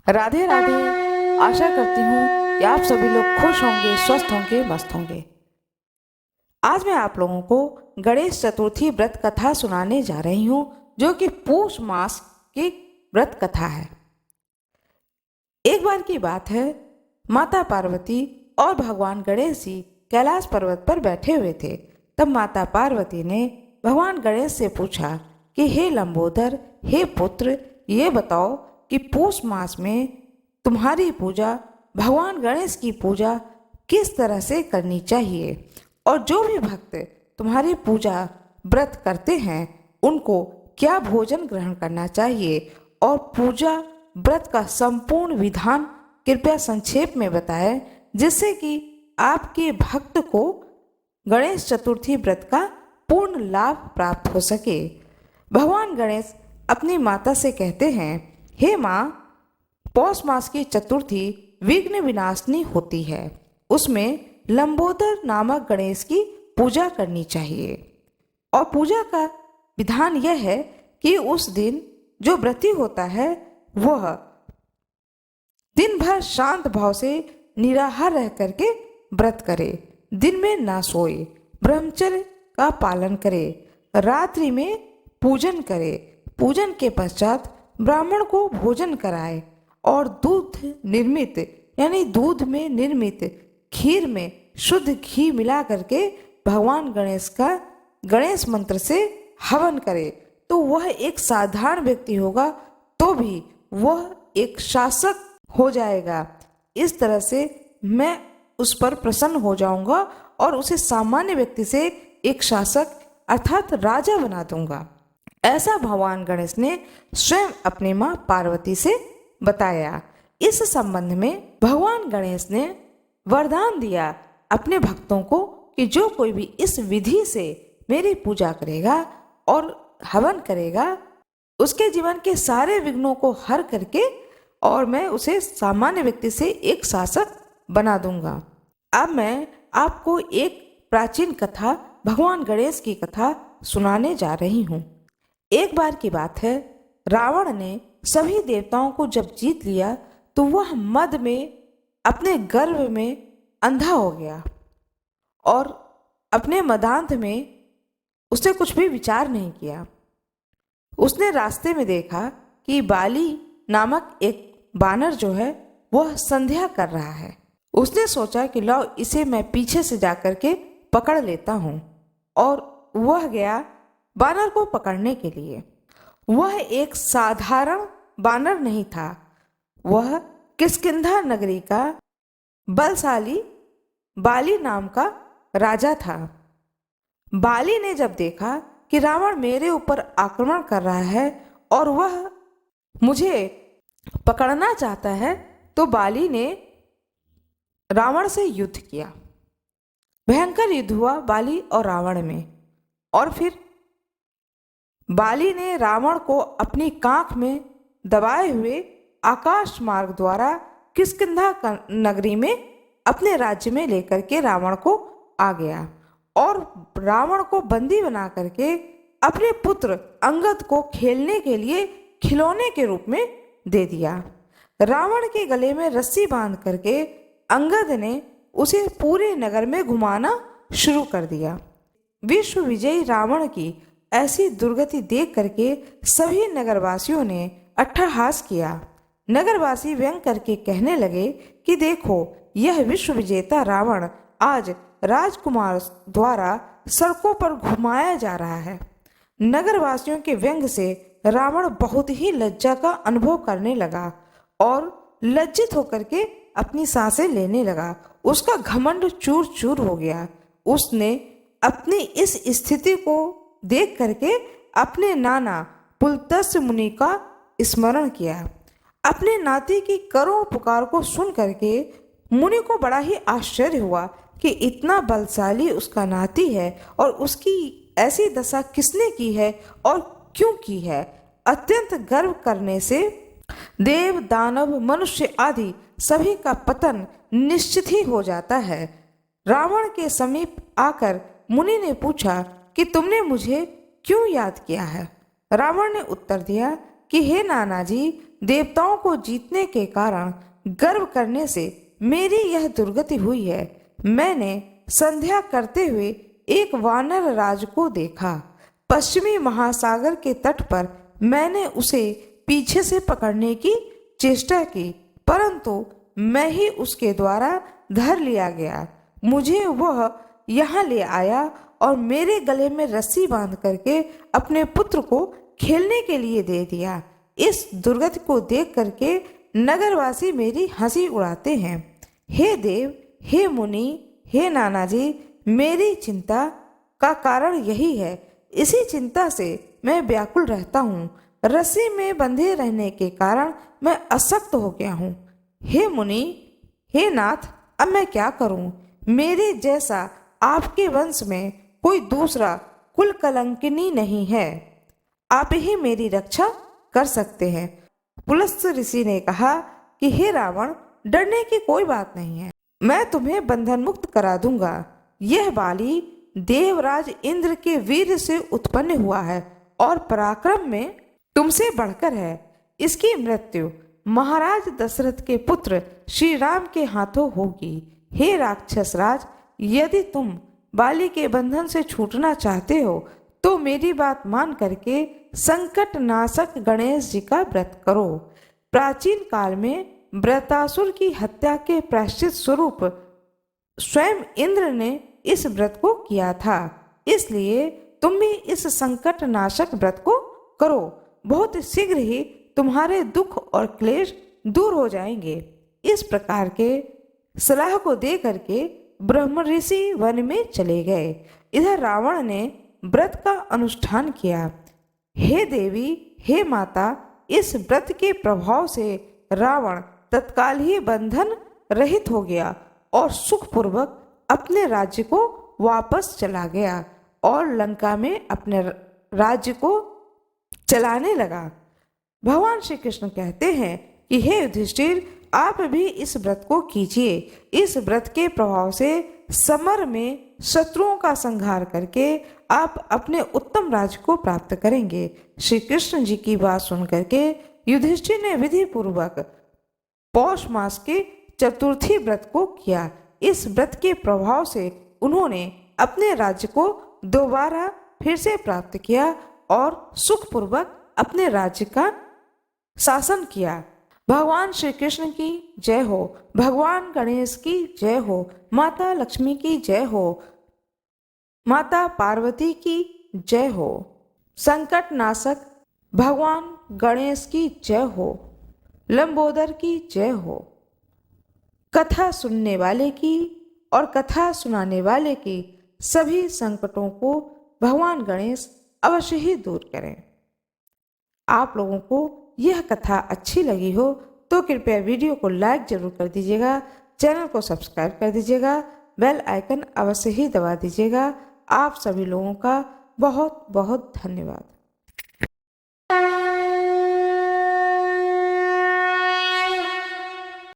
राधे राधे। आशा करती हूँ कि आप सभी लोग खुश होंगे, स्वस्थ होंगे, मस्त होंगे। आज मैं आप लोगों को गणेश चतुर्थी व्रत कथा सुनाने जा रही हूँ, जो कि पूष मास की व्रत कथा है। एक बार की बात है, माता पार्वती और भगवान गणेश जी कैलाश पर्वत पर बैठे हुए थे। तब माता पार्वती ने भगवान गणेश से पूछा कि हे लंबोदर, हे पुत्र, ये बताओ कि पूष मास में तुम्हारी पूजा, भगवान गणेश की पूजा किस तरह से करनी चाहिए, और जो भी भक्त तुम्हारी पूजा व्रत करते हैं उनको क्या भोजन ग्रहण करना चाहिए, और पूजा व्रत का संपूर्ण विधान कृपया संक्षेप में बताएं, जिससे कि आपके भक्त को गणेश चतुर्थी व्रत का पूर्ण लाभ प्राप्त हो सके। भगवान गणेश अपनी माता से कहते हैं, हे माँ, पौष मास की चतुर्थी विघ्न विनाशनी होती है। उसमें लंबोदर नामक गणेश की पूजा करनी चाहिए। और पूजा का विधान यह है कि उस दिन जो व्रती होता है वह दिन भर शांत भाव से निराहार रह करके व्रत करे, दिन में ना सोए, ब्रह्मचर्य का पालन करे, रात्रि में पूजन करे, पूजन के पश्चात ब्राह्मण को भोजन कराए, और दूध निर्मित यानी दूध में निर्मित खीर में शुद्ध घी मिला करके भगवान गणेश का गणेश मंत्र से हवन करे। तो वह एक साधारण व्यक्ति होगा तो भी वह एक शासक हो जाएगा। इस तरह से मैं उस पर प्रसन्न हो जाऊंगा और उसे सामान्य व्यक्ति से एक शासक अर्थात राजा बना दूंगा। ऐसा भगवान गणेश ने स्वयं अपनी मां पार्वती से बताया। इस संबंध में भगवान गणेश ने वरदान दिया अपने भक्तों को कि जो कोई भी इस विधि से मेरी पूजा करेगा और हवन करेगा, उसके जीवन के सारे विघ्नों को हर करके और मैं उसे सामान्य व्यक्ति से एक शासक बना दूंगा। अब मैं आपको एक प्राचीन कथा, भगवान गणेश की कथा सुनाने जा रही हूँ। एक बार की बात है, रावण ने सभी देवताओं को जब जीत लिया तो वह मद में अपने गर्व में अंधा हो गया और अपने मदांत में उसने कुछ भी विचार नहीं किया। उसने रास्ते में देखा कि बाली नामक एक बानर जो है वह संध्या कर रहा है। उसने सोचा कि लाओ इसे मैं पीछे से जाकर के पकड़ लेता हूँ, और वह गया बानर को पकड़ने के लिए। वह एक साधारण बानर नहीं था, वह किष्किंधा नगरी का बलशाली बाली नाम का राजा था। बाली ने जब देखा कि रावण मेरे ऊपर आक्रमण कर रहा है और वह मुझे पकड़ना चाहता है, तो बाली ने रावण से युद्ध किया। भयंकर युद्ध हुआ बाली और रावण में, और फिर बाली ने रावण को अपनी कांख में दबाए हुए आकाश मार्ग द्वारा किष्किंधा नगरी में अपने राज्य में लेकर के रावण को आ गया, और रावण को बंदी बना करके अपने पुत्र अंगद को खेलने के लिए खिलौने के रूप में दे दिया। रावण के गले में रस्सी बांध करके अंगद ने उसे पूरे नगर में घुमाना शुरू कर दिया। विश्व विजयी रावण की ऐसी दुर्गति देख करके सभी नगरवासियों ने अट्टहास किया। नगरवासी व्यंग करके कहने लगे कि देखो, यह विश्व विजेता रावण आज राजकुमार द्वारा सड़कों पर घुमाया जा रहा है। नगरवासियों के व्यंग से रावण बहुत ही लज्जा का अनुभव करने लगा और लज्जित होकर के अपनी सांसें लेने लगा। उसका घमंड चूर चूर हो गया। उसने अपनी इस स्थिति को देख करके अपने नाना पुलत्स्य मुनि का स्मरण किया। अपने नाती की करुण पुकार को सुन करके मुनि को बड़ा ही आश्चर्य हुआ कि इतना बलशाली उसका नाती है और उसकी ऐसी दशा किसने की है और क्यों की है। अत्यंत गर्व करने से देव, दानव, मनुष्य आदि सभी का पतन निश्चित ही हो जाता है। रावण के समीप आकर मुनि ने पूछा कि तुमने मुझे क्यों याद किया है। रावण ने उत्तर दिया कि हे नाना जी, देवताओं को जीतने के कारण गर्व करने से मेरी यह दुर्गति हुई है। मैंने संध्या करते हुए एक वानर राज को देखा। पश्चिमी महासागर के तट पर मैंने उसे पीछे से पकड़ने की चेष्टा की, परंतु मैं ही उसके द्वारा धर लिया गया। मुझे वह यहाँ ले आया और मेरे गले में रस्सी बांध करके अपने पुत्र को खेलने के लिए दे दिया। इस दुर्गति को देख करके नगरवासी मेरी हंसी उड़ाते हैं। हे देव, हे मुनि, हे नाना जी, मेरी चिंता का कारण यही है। इसी चिंता से मैं व्याकुल रहता हूँ। रस्सी में बंधे रहने के कारण मैं अशक्त हो गया हूँ। हे मुनि, हे नाथ, अब मैं क्या करूँ? मेरे जैसा आपके वंश में कोई दूसरा कुल कलंकिनी नहीं है। आप ही मेरी रक्षा कर सकते हैं। पुलस्त्य ऋषि ने कहा कि हे रावण, डरने की कोई बात नहीं है, मैं तुम्हें बंधन मुक्त करा दूंगा। यह बाली देवराज इंद्र के वीर से उत्पन्न हुआ है और पराक्रम में तुमसे बढ़कर है। इसकी मृत्यु महाराज दशरथ के पुत्र श्री राम के हाथों होगी। हे राक्षस राज, यदि तुम बाली के बंधन से छूटना चाहते हो तो मेरी बात मान करके संकट नाशक गणेश जी का व्रत करो। प्राचीन काल में व्रतासुर की हत्या के प्रायश्चित स्वरूप स्वयं इंद्र ने इस व्रत को किया था। इसलिए तुम भी इस संकट नाशक व्रत को करो। बहुत शीघ्र ही तुम्हारे दुख और क्लेश दूर हो जाएंगे। इस प्रकार के सलाह को दे करके ब्रह्म ऋषि वन में चले गए। इधर रावण ने व्रत का अनुष्ठान किया। हे देवी, हे माता, इस व्रत के प्रभाव से रावण तत्काल ही बंधन रहित हो गया और सुखपूर्वक अपने राज्य को वापस चला गया और लंका में अपने राज्य को चलाने लगा। भगवान श्री कृष्ण कहते हैं कि हे युधिष्ठिर, आप भी इस व्रत को कीजिए। इस व्रत के प्रभाव से समर में शत्रुओं का संहार करके आप अपने उत्तम राज्य को प्राप्त करेंगे। श्री कृष्ण जी की बात सुन करके युधिष्ठिर ने विधि पूर्वक पौष मास के चतुर्थी व्रत को किया। इस व्रत के प्रभाव से उन्होंने अपने राज्य को दोबारा फिर से प्राप्त किया और सुखपूर्वक अपने राज्य का शासन किया। भगवान श्री कृष्ण की जय हो, भगवान गणेश की जय हो, माता लक्ष्मी की जय हो, माता पार्वती की जय हो, संकट नाशक भगवान गणेश की जय हो, लंबोदर की जय हो। कथा सुनने वाले की और कथा सुनाने वाले की सभी संकटों को भगवान गणेश अवश्य ही दूर करें। आप लोगों को यह कथा अच्छी लगी हो तो कृपया वीडियो को लाइक जरूर कर दीजिएगा, चैनल को सब्सक्राइब कर दीजिएगा, बेल आइकन अवश्य ही दबा दीजिएगा। आप सभी लोगों का बहुत बहुत धन्यवाद।